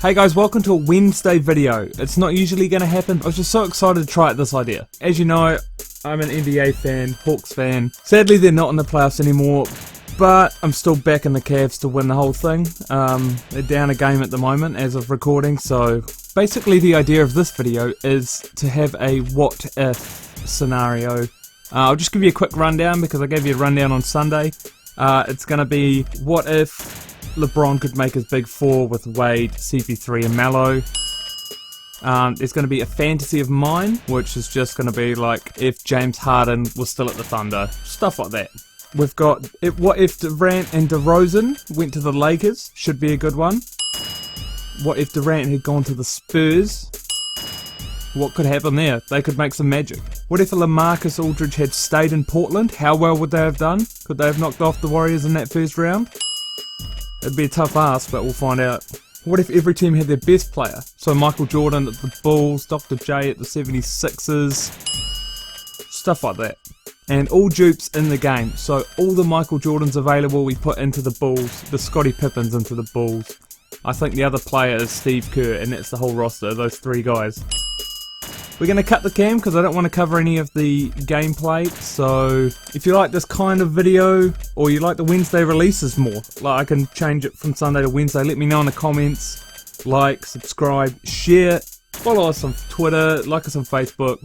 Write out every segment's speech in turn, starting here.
Hey guys, welcome to a Wednesday video. It's not usually going to happen. I was just so excited to try out this idea. As you know, I'm an NBA fan, Hawks fan. Sadly, they're not in the playoffs anymore, but I'm still backing the Cavs to win the whole thing. They're down a game at the moment as of recording, so basically the idea of this video is to have a what if scenario. I'll just give you a quick rundown because I gave you a rundown on Sunday. It's going to be what if LeBron could make his big four with Wade, CP3 and Melo. There's going to be a fantasy of mine, which is just going to be like if James Harden was still at the Thunder, stuff like that. We've got what if Durant and DeRozan went to the Lakers, should be a good one. What if Durant had gone to the Spurs? What could happen there? They could make some magic. What if LaMarcus Aldridge had stayed in Portland? How well would they have done? Could they have knocked off the Warriors in that first round? It'd be a tough ask, but we'll find out. What if every team had their best player? So Michael Jordan at the Bulls, Dr. J at the 76ers, stuff like that. And all dupes in the game. So all the Michael Jordans available we put into the Bulls, the Scottie Pippens into the Bulls. I think the other player is Steve Kerr, and that's the whole roster, those three guys. We're going to cut the cam because I don't want to cover any of the gameplay, so if you like this kind of video or you like the Wednesday releases more, like I can change it from Sunday to Wednesday, let me know in the comments. Like, subscribe, share, follow us on Twitter, like us on Facebook.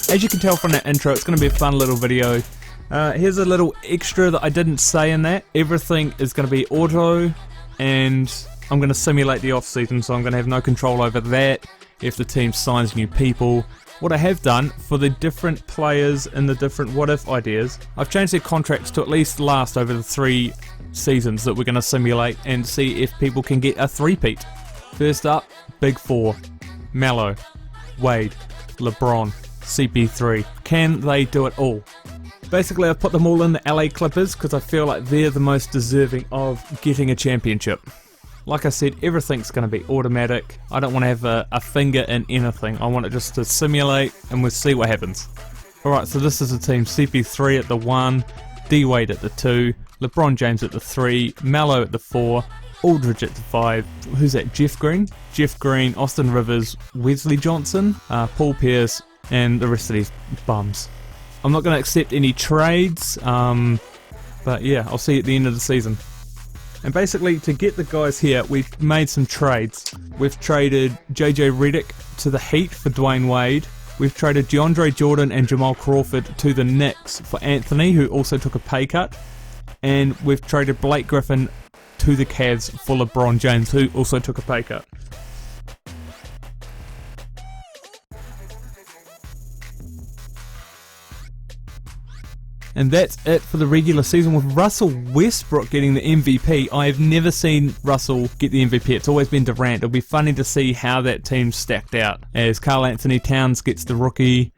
As you can tell from that intro, it's going to be a fun little video. Here's a little extra that I didn't say in that. Everything is going to be auto, and I'm going to simulate the off-season, so I'm going to have no control over that if the team signs new people. What I have done for the different players and the different what-if ideas, I've changed their contracts to at least last over the 3 seasons that we're going to simulate and see if people can get a three-peat. First up, Big Four. Melo, Wade, LeBron, CP3. Can they do it all? Basically, I've put them all in the LA Clippers because I feel like they're the most deserving of getting a championship. Like I said, everything's going to be automatic. I don't want to have a finger in anything. I want it just to simulate and we'll see what happens. Alright, so this is the team. CP3 at the 1, D-Wade at the 2, LeBron James at the 3, Melo at the 4, Aldridge at the 5, who's that, Jeff Green? Jeff Green, Austin Rivers, Wesley Johnson, Paul Pierce, and the rest of these bums. I'm not going to accept any trades, but yeah, I'll see you at the end of the season. And basically, to get the guys here, we've made some trades. We've traded JJ Redick to the Heat for Dwayne Wade. We've traded DeAndre Jordan and Jamal Crawford to the Knicks for Anthony, who also took a pay cut. And we've traded Blake Griffin to the Cavs for LeBron James, who also took a pay cut. And that's it for the regular season with Russell Westbrook getting the MVP. I've never seen Russell get the MVP. It's always been Durant. It'll be funny to see how that team stacked out as Karl Anthony Towns gets the rookie.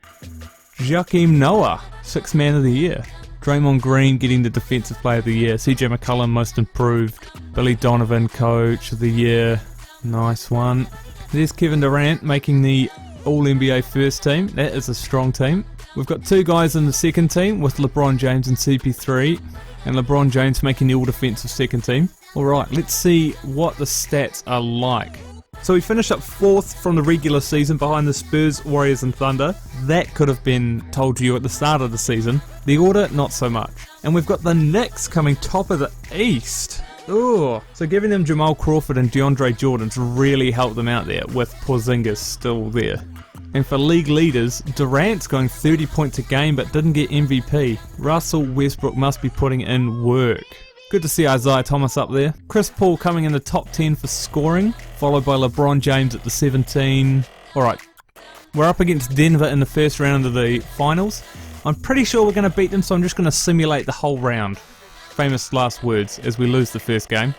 Joakim Noah, 6th man of the year. Draymond Green getting the defensive player of the year. CJ McCollum, most improved. Billy Donovan, coach of the year. Nice one. There's Kevin Durant making the All-NBA first team. That is a strong team. We've got 2 guys in the second team with LeBron James and CP3, and LeBron James making the all-defensive second team. Alright, let's see what the stats are like. So we finished up 4th from the regular season behind the Spurs, Warriors and Thunder. That could have been told to you at the start of the season. The order, not so much. And we've got the Knicks coming top of the East. Ooh, so giving them Jamal Crawford and DeAndre Jordan to really help them out there with Porzingis still there. And for league leaders, Durant's going 30 points a game but didn't get MVP. Russell Westbrook must be putting in work. Good to see Isaiah Thomas up there. Chris Paul coming in the top 10 for scoring, followed by LeBron James at the 17. Alright, we're up against Denver in the first round of the finals. I'm pretty sure we're going to beat them, so I'm just going to simulate the whole round. Famous last words as we lose the first game.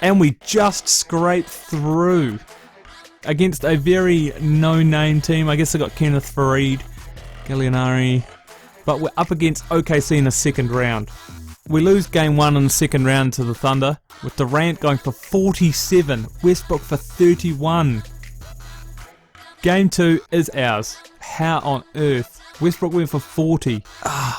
And we just scraped through against a very no-name team. I guess they got Kenneth Faried, Gallinari, but we're up against OKC in the second round. We lose game 1 in the second round to the Thunder, with Durant going for 47, Westbrook for 31. Game 2 is ours. How on earth? Westbrook went for 40.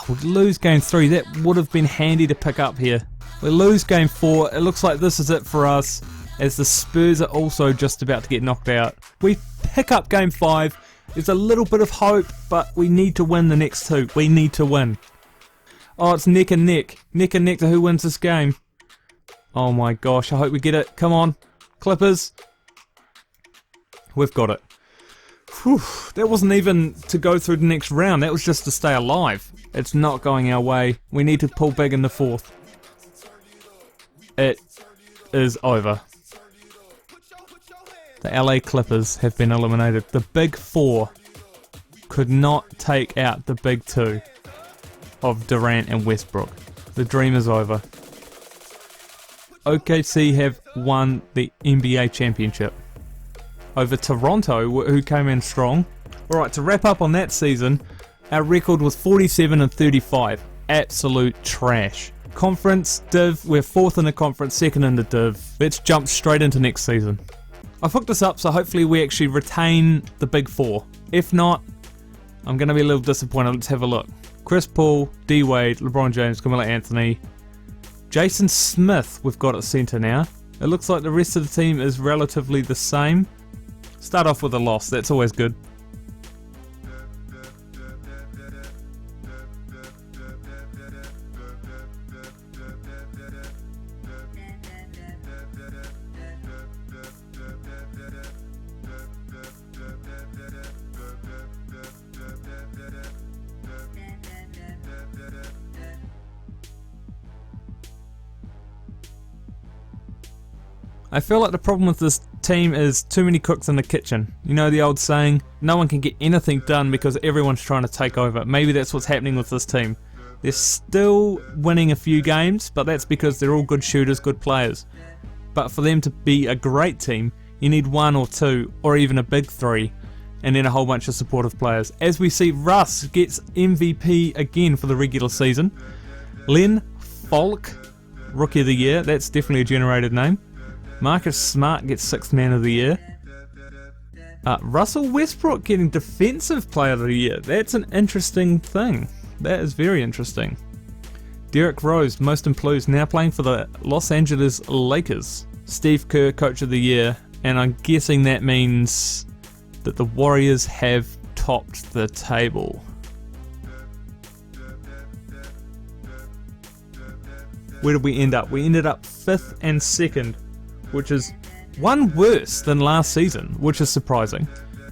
We lose Game 3. That would have been handy to pick up here. We lose Game 4. It looks like this is it for us, as the Spurs are also just about to get knocked out. We pick up Game 5. There's a little bit of hope, but we need to win the next 2. We need to win. Oh, it's neck and neck. Neck and neck to who wins this game. Oh my gosh, I hope we get it. Come on, Clippers. We've got it. Whew, that wasn't even to go through the next round. That was just to stay alive. It's not going our way. We need to pull big in the 4th. It is over. The LA Clippers have been eliminated. The big 4 could not take out the big 2 of Durant and Westbrook. The dream is over. OKC have won the NBA championship over Toronto, who came in strong. Alright, to wrap up on that season, our record was 47 and 35. Absolute trash. Conference, Div, we're 4th in the conference, 2nd in the Div. Let's jump straight into next season. I've hooked this up so hopefully we actually retain the big 4. If not, I'm going to be a little disappointed. Let's have a look. Chris Paul, D Wade, LeBron James, Carmelo Anthony, Jason Smith we've got at centre now. It looks like the rest of the team is relatively the same. Start off with a loss, that's always good. I feel like the problem with this team is too many cooks in the kitchen. You know the old saying, no one can get anything done because everyone's trying to take over. Maybe that's what's happening with this team. They're still winning a few games, but that's because they're all good shooters, good players. But for them to be a great team, you need 1 or 2, or even a big 3, and then a whole bunch of supportive players. As we see, Russ gets MVP again for the regular season. Len Falk, Rookie of the Year, that's definitely a generated name. Marcus Smart gets 6th Man of the Year. Russell Westbrook getting Defensive Player of the Year. That's an interesting thing. That is very interesting. Derrick Rose, Most Improved, now playing for the Los Angeles Lakers. Steve Kerr, Coach of the Year. And I'm guessing that means that the Warriors have topped the table. Where did we end up? We ended up 5th and 2nd. Which is one worse than last season, which is surprising.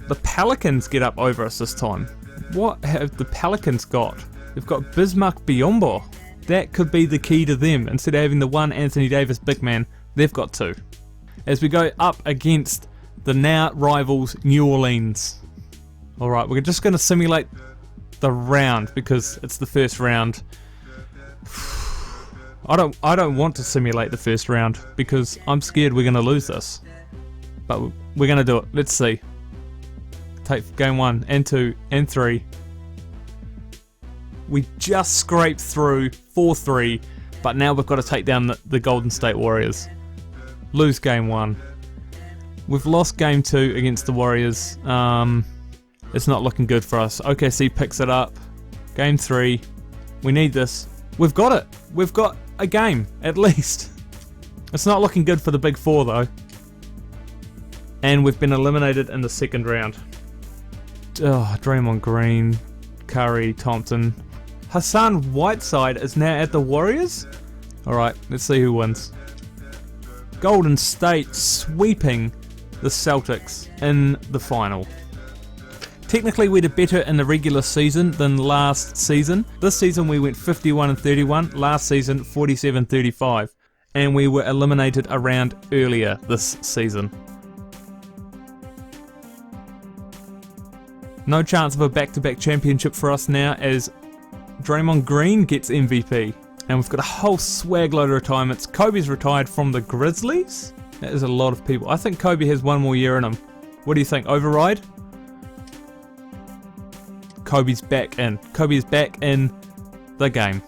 The Pelicans get up over us this time. What have the Pelicans got? They've got Bismack Biyombo. That could be the key to them. Instead of having the one Anthony Davis big man, they've got 2. As we go up against the now rivals New Orleans. Alright, we're just going to simulate the round because it's the first round. I don't want to simulate the first round because I'm scared we're going to lose this. But we're going to do it. Let's see. Take game 1 and 2 and 3. We just scraped through 4-3, but now we've got to take down the Golden State Warriors. Lose game 1. We've lost game 2 against the Warriors. It's not looking good for us. OKC picks it up. Game 3. We need this. We've got it. We've got a game, at least. It's not looking good for the big 4 though. And we've been eliminated in the 2nd round. Oh, Draymond Green, Curry, Thompson. Hassan Whiteside is now at the Warriors? Alright, let's see who wins. Golden State sweeping the Celtics in the final. Technically we did better in the regular season than last season. This season we went 51 and 31, last season 47-35. And we were eliminated a round earlier this season. No chance of a back-to-back championship for us now as Draymond Green gets MVP. And we've got a whole swag load of retirements. Kobe's retired from the Grizzlies. That is a lot of people. I think Kobe has 1 more year in him. What do you think? Override? Kobe's back in. Kobe is back in the game.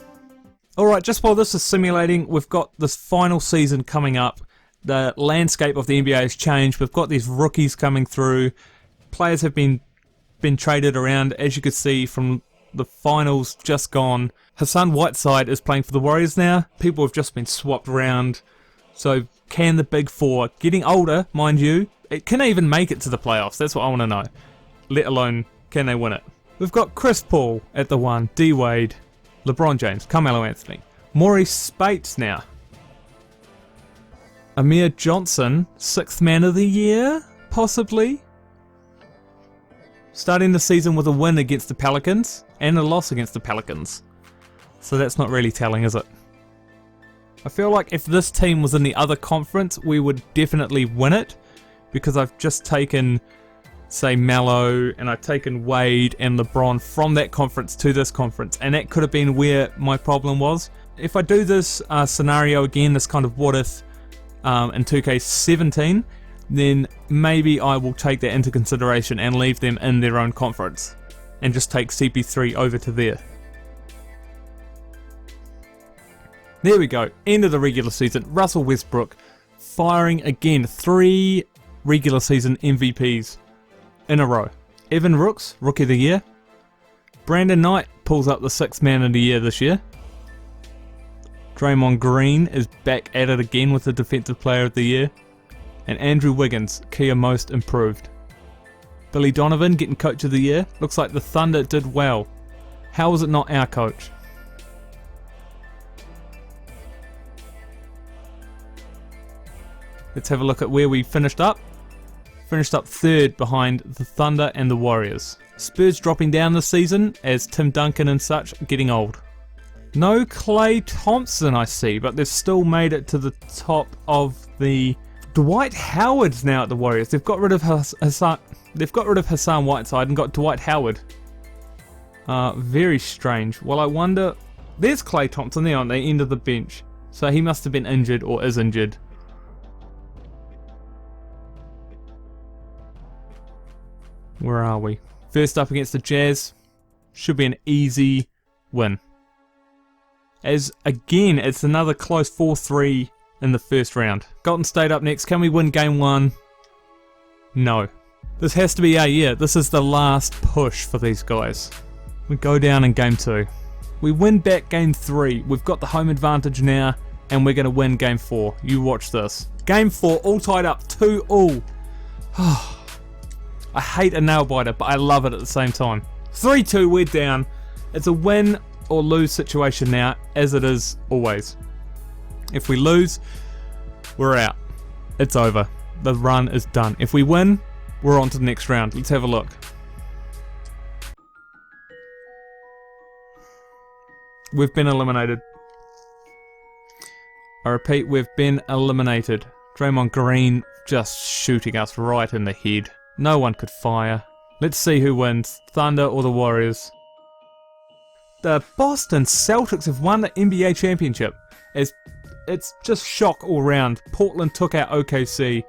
Alright, just while this is simulating, we've got this final season coming up. The landscape of the NBA has changed. We've got these rookies coming through. players have been traded around, as you could see from the finals just gone. Hassan Whiteside is playing for the Warriors now. People have just been swapped around. So can the big four, getting older, mind you, can they even make it to the playoffs? That's what I want to know. Let alone, can they win it? We've got Chris Paul at the 1, D Wade, LeBron James, Carmelo Anthony, Maurice Spates now. Amir Johnson, 6th man of the year, possibly. Starting the season with a win against the Pelicans and a loss against the Pelicans. So that's not really telling, is it? I feel like if this team was in the other conference, we would definitely win it. Because I've just taken, say, Melo, and I've taken Wade and LeBron from that conference to this conference. And that could have been where my problem was. If I do this scenario again, this kind of what if in 2K17, then maybe I will take that into consideration and leave them in their own conference. And just take CP3 over to there. There we go, end of the regular season. Russell Westbrook firing again, 3 regular season MVPs in a row. Evan Rooks, Rookie of the Year. Brandon Knight pulls up the 6th man of the year this year. Draymond Green is back at it again with the Defensive Player of the Year. And Andrew Wiggins, Kia Most Improved. Billy Donovan getting Coach of the Year. Looks like the Thunder did well. How was it not our coach? Let's have a look at where we finished up. Finished up 3rd behind the Thunder and the Warriors. Spurs dropping down this season as Tim Duncan and such getting old. No Klay Thompson I see, but they've still made it to the top of the... Dwight Howard's now at the Warriors. They've got rid of Hassan Whiteside and got Dwight Howard. Very strange. Well, I wonder... There's Klay Thompson there on the end of the bench. So he must have been injured or is injured. Where are we? First up against the Jazz. Should be an easy win. As again, it's another close 4-3 in the first round. Golden State up next. Can we win game 1? No. This has to be our year. This is the last push for these guys. We go down in game 2. We win back game 3. We've got the home advantage now, and we're going to win game 4. You watch this. Game 4, all tied up, 2-all. I hate a nail biter, but I love it at the same time. 3-2, we're down. It's a win or lose situation now, as it is always. If we lose, we're out. It's over. The run is done. If we win, we're on to the next round. Let's have a look. We've been eliminated. I repeat, we've been eliminated. Draymond Green just shooting us right in the head. No one could fire. Let's see who wins, Thunder or the Warriors. The Boston Celtics have won the NBA championship. It's just shock all round. Portland took out OKC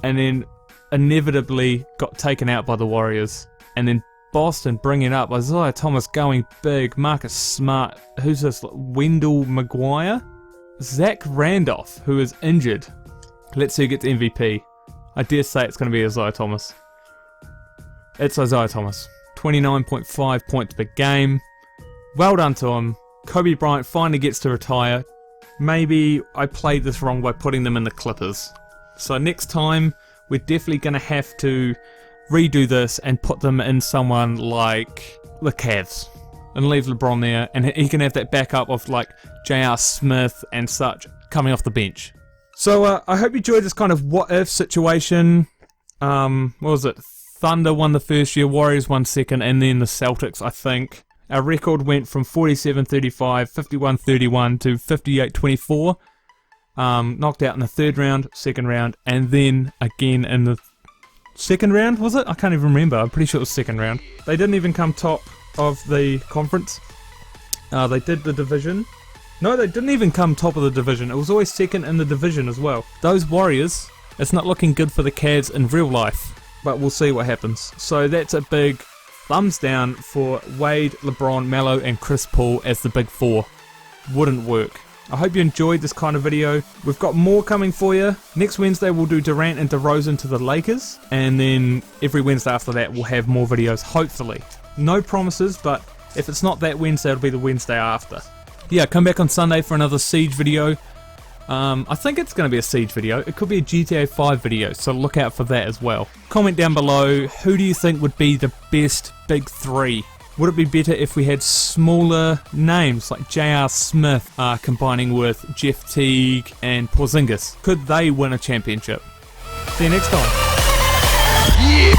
and then inevitably got taken out by the Warriors. And then Boston bringing up Isaiah Thomas going big, Marcus Smart, who's this, Wendell McGuire? Zach Randolph, who is injured. Let's see who gets MVP. I dare say it's going to be Isaiah Thomas. It's Isaiah Thomas. 29.5 points per game. Well done to him. Kobe Bryant finally gets to retire. Maybe I played this wrong by putting them in the Clippers. So next time, we're definitely going to have to redo this and put them in someone like the Cavs. And leave LeBron there, and he can have that backup of like J.R. Smith and such coming off the bench. So I hope you enjoyed this kind of what-if situation. What was it? Thunder won the first year, Warriors won second, and then the Celtics, I think. Our record went from 47-35, 51-31 to 58-24. Knocked out in the third round, second round, and then again in the second round, was it? I can't even remember. I'm pretty sure it was second round. They didn't even come top of the conference. They did the division. No, they didn't even come top of the division. It was always second in the division as well. Those Warriors, it's not looking good for the Cavs in real life, but we'll see what happens. So that's a big thumbs down for Wade, LeBron, Melo and Chris Paul as the big four. Wouldn't work. I hope you enjoyed this kind of video. We've got more coming for you. Next Wednesday we'll do Durant and DeRozan to the Lakers, and then every Wednesday after that we'll have more videos, hopefully. No promises, but if it's not that Wednesday, it'll be the Wednesday after. Yeah, come back on Sunday for another Siege video. I think it's going to be a Siege video. It could be a GTA 5 video, so look out for that as well. Comment down below, who do you think would be the best big three? Would it be better if we had smaller names like J.R. Smith combining with Jeff Teague and Porzingis? Could they win a championship? See you next time. Yeah.